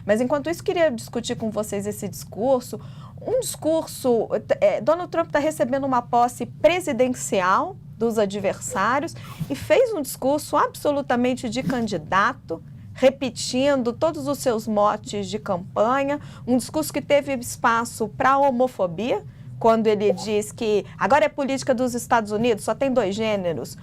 Mas enquanto isso, queria discutir com vocês esse discurso. Donald Trump está recebendo uma posse presidencial dos adversários e fez um discurso absolutamente de candidato, repetindo todos os seus motes de campanha, um discurso que teve espaço para a homofobia, quando ele diz que agora é política dos Estados Unidos, só tem 2 gêneros,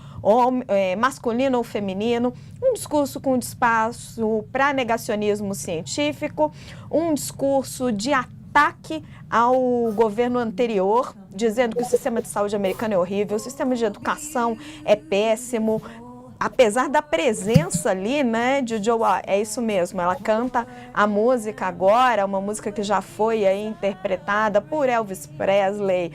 masculino ou feminino, um discurso com espaço para negacionismo científico, um discurso de ataque ao governo anterior, dizendo que o sistema de saúde americano é horrível, o sistema de educação é péssimo, apesar da presença ali, né, de Joe, é isso mesmo, ela canta a música agora, uma música que já foi aí interpretada por Elvis Presley,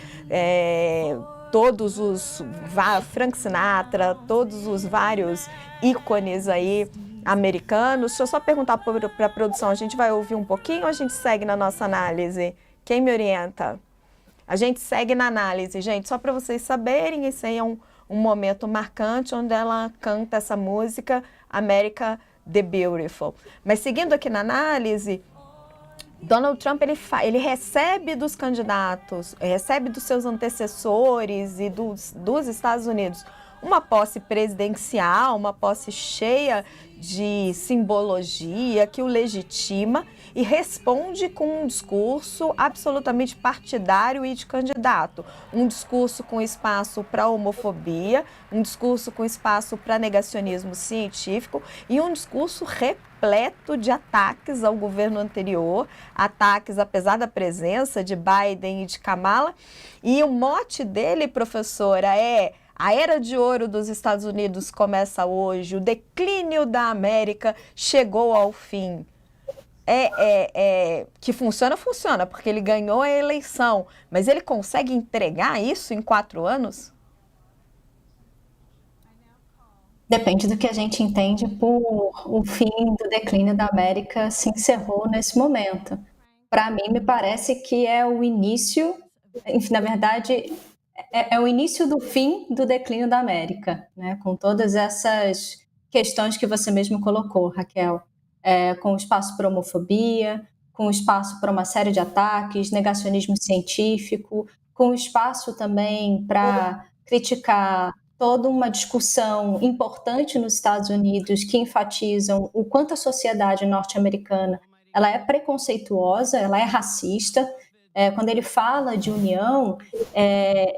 Frank Sinatra, todos os vários ícones aí americanos. Deixa eu só perguntar para a produção, a gente vai ouvir um pouquinho ou a gente segue na nossa análise? Quem me orienta? A gente segue na análise, gente, só para vocês saberem, esse aí é um momento marcante onde ela canta essa música, America the Beautiful. Mas seguindo aqui na análise, Donald Trump ele recebe dos candidatos, recebe dos seus antecessores e dos Estados Unidos uma posse presidencial, uma posse cheia de simbologia que o legitima e responde com um discurso absolutamente partidário e de candidato. Um discurso com espaço para homofobia, um discurso com espaço para negacionismo científico e um discurso repleto de ataques ao governo anterior, ataques apesar da presença de Biden e de Kamala. E o mote dele, professora, é: a era de ouro dos Estados Unidos começa hoje, o declínio da América chegou ao fim. Que funciona, porque ele ganhou a eleição, mas ele consegue entregar isso em 4 anos? Depende do que a gente entende por o fim do declínio da América se encerrou nesse momento. Para mim, me parece que é o início, enfim, na verdade, é o início do fim do declínio da América, né? Com todas essas questões que você mesmo colocou, Raquel, com espaço para homofobia, com espaço para uma série de ataques, negacionismo científico, com espaço também para criticar toda uma discussão importante nos Estados Unidos que enfatizam o quanto a sociedade norte-americana ela é preconceituosa, ela é racista. Quando ele fala de união,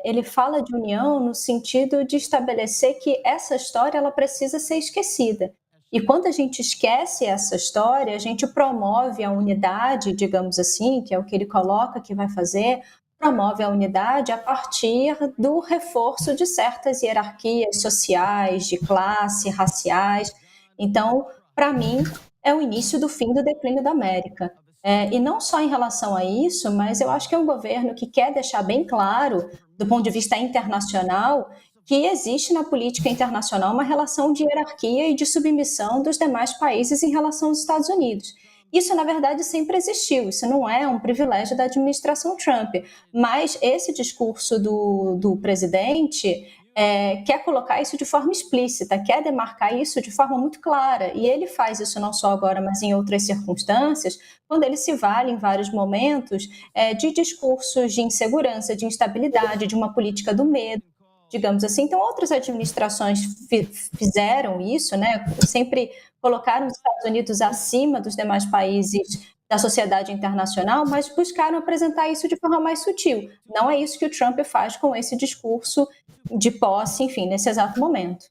ele fala de união no sentido de estabelecer que essa história ela precisa ser esquecida. E quando a gente esquece essa história, a gente promove a unidade, digamos assim, que é o que ele coloca que vai fazer, promove a unidade a partir do reforço de certas hierarquias sociais, de classe, raciais. Então, para mim, é o início do fim do declínio da América. E não só em relação a isso, mas eu acho que é um governo que quer deixar bem claro, do ponto de vista internacional, que existe na política internacional uma relação de hierarquia e de submissão dos demais países em relação aos Estados Unidos. Isso, na verdade, sempre existiu, isso não é um privilégio da administração Trump, mas esse discurso do presidente quer colocar isso de forma explícita, quer demarcar isso de forma muito clara, e ele faz isso não só agora, mas em outras circunstâncias, quando ele se vale em vários momentos de discursos de insegurança, de instabilidade, de uma política do medo, digamos assim. Então, outras administrações fizeram isso, né? Sempre colocaram os Estados Unidos acima dos demais países da sociedade internacional, mas buscaram apresentar isso de forma mais sutil. Não é isso que o Trump faz com esse discurso de posse, enfim, nesse exato momento.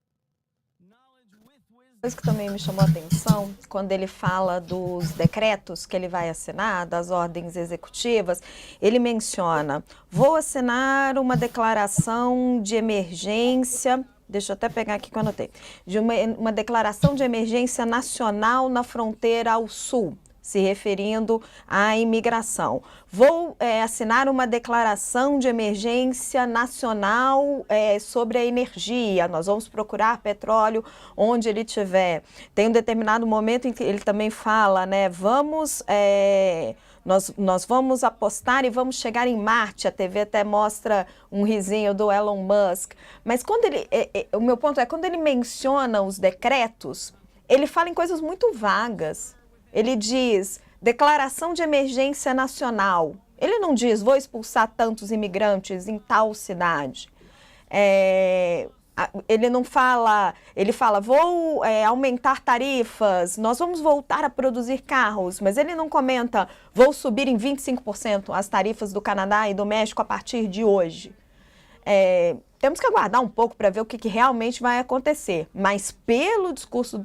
Coisa que também me chamou a atenção, quando ele fala dos decretos que ele vai assinar, das ordens executivas, ele menciona: vou assinar uma declaração de emergência, deixa eu até pegar aqui que eu anotei, de uma declaração de emergência nacional na fronteira ao sul, se referindo à imigração. Vou assinar uma declaração de emergência nacional sobre a energia. Nós vamos procurar petróleo onde ele estiver. Tem um determinado momento em que ele também fala, né? Nós vamos apostar e vamos chegar em Marte. A TV até mostra um risinho do Elon Musk. Mas quando o meu ponto é, quando ele menciona os decretos, ele fala em coisas muito vagas. Ele diz declaração de emergência nacional. Ele não diz, vou expulsar tantos imigrantes em tal cidade. Ele não fala, ele fala, vou aumentar tarifas, nós vamos voltar a produzir carros, mas ele não comenta, vou subir em 25% as tarifas do Canadá e do México a partir de hoje. Temos que aguardar um pouco para ver o que realmente vai acontecer, mas pelo discurso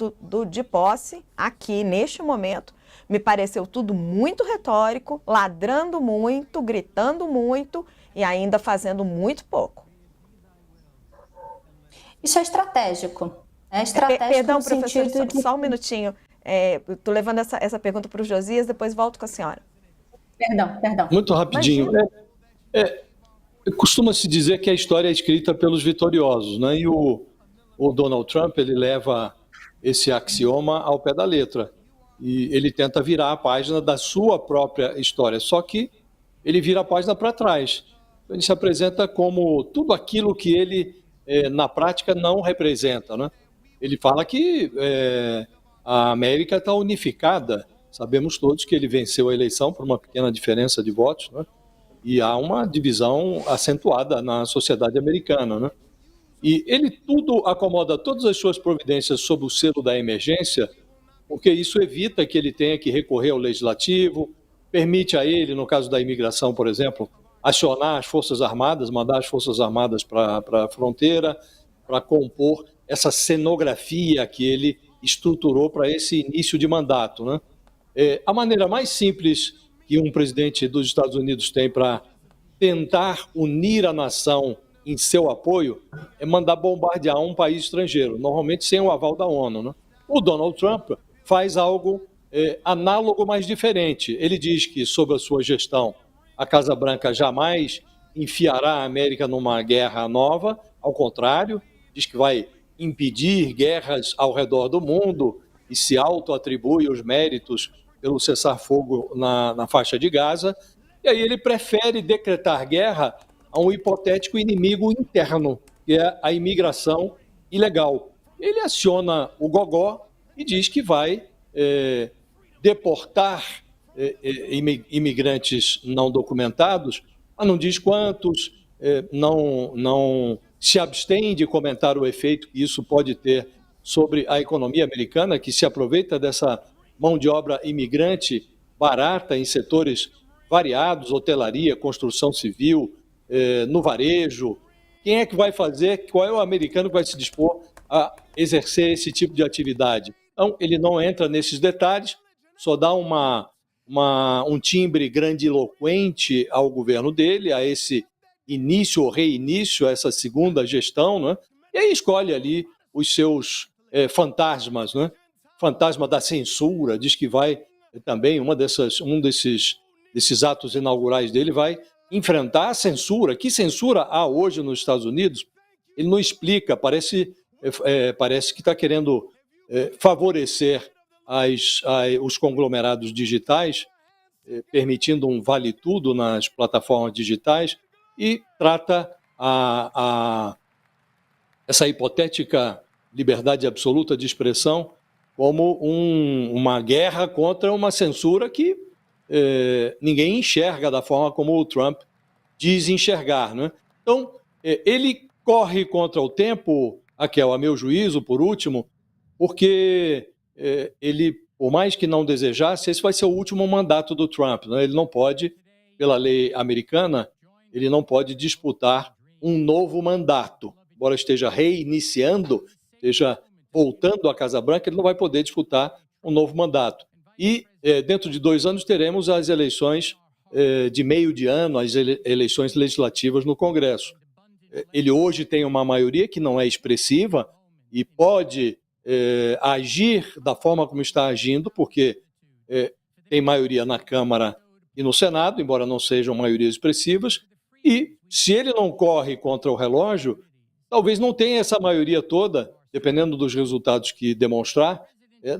de posse, aqui neste momento, me pareceu tudo muito retórico, ladrando muito, gritando muito e ainda fazendo muito pouco. Isso é estratégico. É estratégico. Perdão, no professor, sentido só um minutinho. Estou levando essa pergunta para o Josias, depois volto com a senhora. Perdão. Muito rapidinho. Costuma-se dizer que a história é escrita pelos vitoriosos, né? E o Donald Trump, ele leva esse axioma ao pé da letra. E ele tenta virar a página da sua própria história, só que ele vira a página para trás. Ele se apresenta como tudo aquilo que ele, na prática, não representa, né? Ele fala que a América está unificada. Sabemos todos que ele venceu a eleição por uma pequena diferença de votos, né? E há uma divisão acentuada na sociedade americana, né? E ele acomoda todas as suas providências sob o selo da emergência, porque isso evita que ele tenha que recorrer ao legislativo, permite a ele, no caso da imigração, por exemplo, acionar as Forças Armadas, mandar as Forças Armadas para a fronteira, para compor essa cenografia que ele estruturou para esse início de mandato, né? A maneira mais simples que um presidente dos Estados Unidos tem para tentar unir a nação em seu apoio é mandar bombardear um país estrangeiro, normalmente sem o aval da ONU, né? O Donald Trump faz algo análogo, mas diferente. Ele diz que, sob a sua gestão, a Casa Branca jamais enfiará a América numa guerra nova, ao contrário, diz que vai impedir guerras ao redor do mundo e se auto-atribui os méritos pelo cessar-fogo na faixa de Gaza. E aí ele prefere decretar guerra a um hipotético inimigo interno, que é a imigração ilegal. Ele aciona o gogó e diz que vai deportar imigrantes não documentados, mas não diz quantos, não se abstém de comentar o efeito que isso pode ter sobre a economia americana, que se aproveita dessa mão de obra imigrante barata em setores variados, hotelaria, construção civil, no varejo. Quem é que vai fazer, qual é o americano que vai se dispor a exercer esse tipo de atividade? Então, ele não entra nesses detalhes, só dá um timbre grandiloquente ao governo dele, a esse início ou reinício, a essa segunda gestão, né? E aí escolhe ali os seus fantasmas, né? Fantasma da censura, diz que vai também, um desses atos inaugurais dele vai enfrentar a censura. Que censura há hoje nos Estados Unidos? Ele não explica, parece que está querendo favorecer os conglomerados digitais, permitindo um vale-tudo nas plataformas digitais, e trata essa hipotética liberdade absoluta de expressão como uma guerra contra uma censura que ninguém enxerga da forma como o Trump diz enxergar, né? Então, ele corre contra o tempo, Raquel, a meu juízo, por último, porque ele, por mais que não desejasse, esse vai ser o último mandato do Trump, né? Ele não pode, pela lei americana, ele não pode disputar um novo mandato. Embora esteja reiniciando, esteja voltando à Casa Branca, ele não vai poder disputar um novo mandato. E dentro de 2 anos teremos as eleições de meio de ano, as eleições legislativas no Congresso. Ele hoje tem uma maioria que não é expressiva e pode agir da forma como está agindo, porque tem maioria na Câmara e no Senado, embora não sejam maiorias expressivas, e se ele não corre contra o relógio, talvez não tenha essa maioria toda, dependendo dos resultados que demonstrar,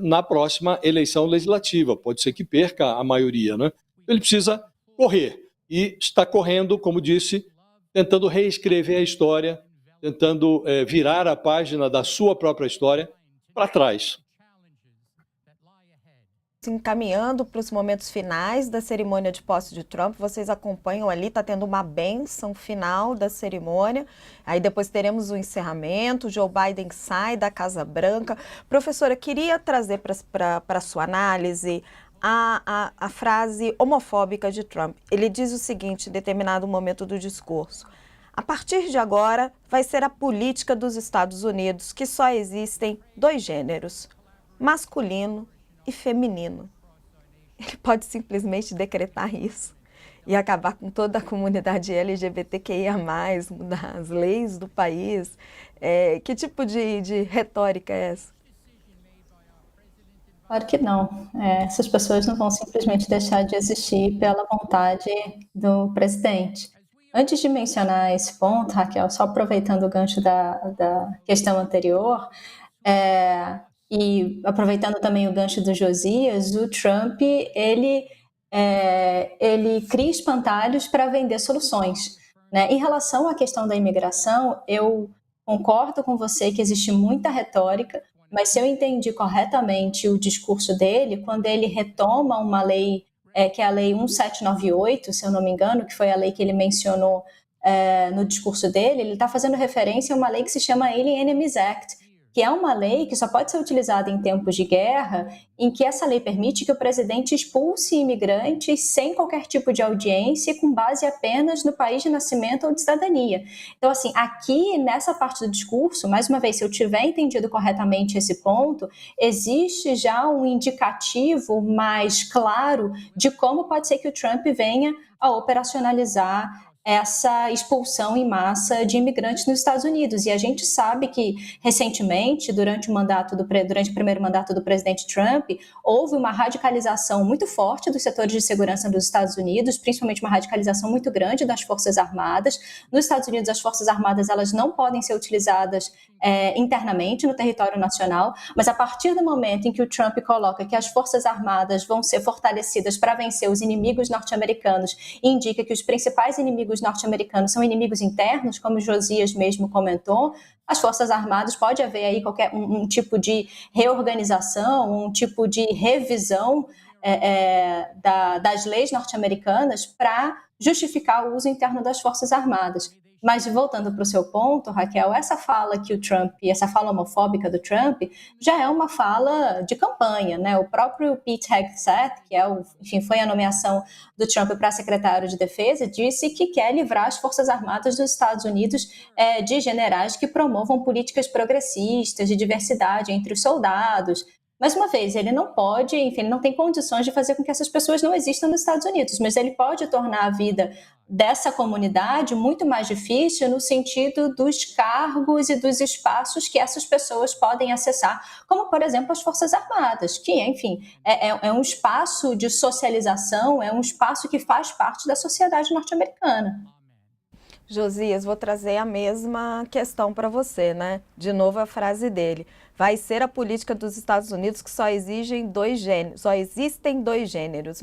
na próxima eleição legislativa. Pode ser que perca a maioria, né? Ele precisa correr. E está correndo, como disse, tentando reescrever a história, tentando virar a página da sua própria história para trás. encaminhando para os momentos finais da cerimônia de posse de Trump. Vocês acompanham ali, está tendo uma bênção final da cerimônia. Aí depois teremos o encerramento, Joe Biden sai da Casa Branca. Professora, queria trazer para a sua análise a frase homofóbica de Trump. Ele diz o seguinte, em determinado momento do discurso: a partir de agora, vai ser a política dos Estados Unidos que só existem 2 gêneros, masculino e feminino. Ele pode simplesmente decretar isso e acabar com toda a comunidade LGBTQIA+, mudar as leis do país. Que tipo de retórica é essa? Claro que não. Essas pessoas não vão simplesmente deixar de existir pela vontade do presidente. Antes de mencionar esse ponto, Raquel, só aproveitando o gancho da questão anterior, e aproveitando também o gancho do Josias, o Trump, ele cria espantalhos para vender soluções, né? Em relação à questão da imigração, eu concordo com você que existe muita retórica, mas se eu entendi corretamente o discurso dele, quando ele retoma uma lei, que é a Lei 1798, se eu não me engano, que foi a lei que ele mencionou no discurso dele, ele está fazendo referência a uma lei que se chama Alien Enemies Act, que é uma lei que só pode ser utilizada em tempos de guerra, em que essa lei permite que o presidente expulse imigrantes sem qualquer tipo de audiência e com base apenas no país de nascimento ou de cidadania. Então, assim, aqui nessa parte do discurso, mais uma vez, se eu tiver entendido corretamente esse ponto, existe já um indicativo mais claro de como pode ser que o Trump venha a operacionalizar essa expulsão em massa de imigrantes nos Estados Unidos. E a gente sabe que, recentemente, durante o primeiro mandato do presidente Trump, houve uma radicalização muito forte dos setores de segurança dos Estados Unidos, principalmente uma radicalização muito grande das Forças Armadas. Nos Estados Unidos, as Forças Armadas elas não podem ser utilizadas internamente no território nacional, mas a partir do momento em que o Trump coloca que as Forças Armadas vão ser fortalecidas para vencer os inimigos norte-americanos e indica que os principais inimigos norte-americanos são inimigos internos, como o Josias mesmo comentou, as Forças Armadas, pode haver aí qualquer um tipo de reorganização, um tipo de revisão das leis norte-americanas para justificar o uso interno das Forças Armadas. Mas voltando para o seu ponto, Raquel, essa fala que o Trump, essa fala homofóbica do Trump, já é uma fala de campanha, né? O próprio Pete Hegseth, que foi a nomeação do Trump para secretário de Defesa, disse que quer livrar as Forças Armadas dos Estados Unidos de generais que promovam políticas progressistas de diversidade entre os soldados. Mais uma vez, ele não pode, enfim, ele não tem condições de fazer com que essas pessoas não existam nos Estados Unidos, mas ele pode tornar a vida dessa comunidade muito mais difícil no sentido dos cargos e dos espaços que essas pessoas podem acessar, como, por exemplo, as Forças Armadas, que, enfim, é um espaço de socialização, é um espaço que faz parte da sociedade norte-americana. Josias, vou trazer a mesma questão para você, né? De novo a frase dele. Vai ser a política dos Estados Unidos que só existem 2 gêneros,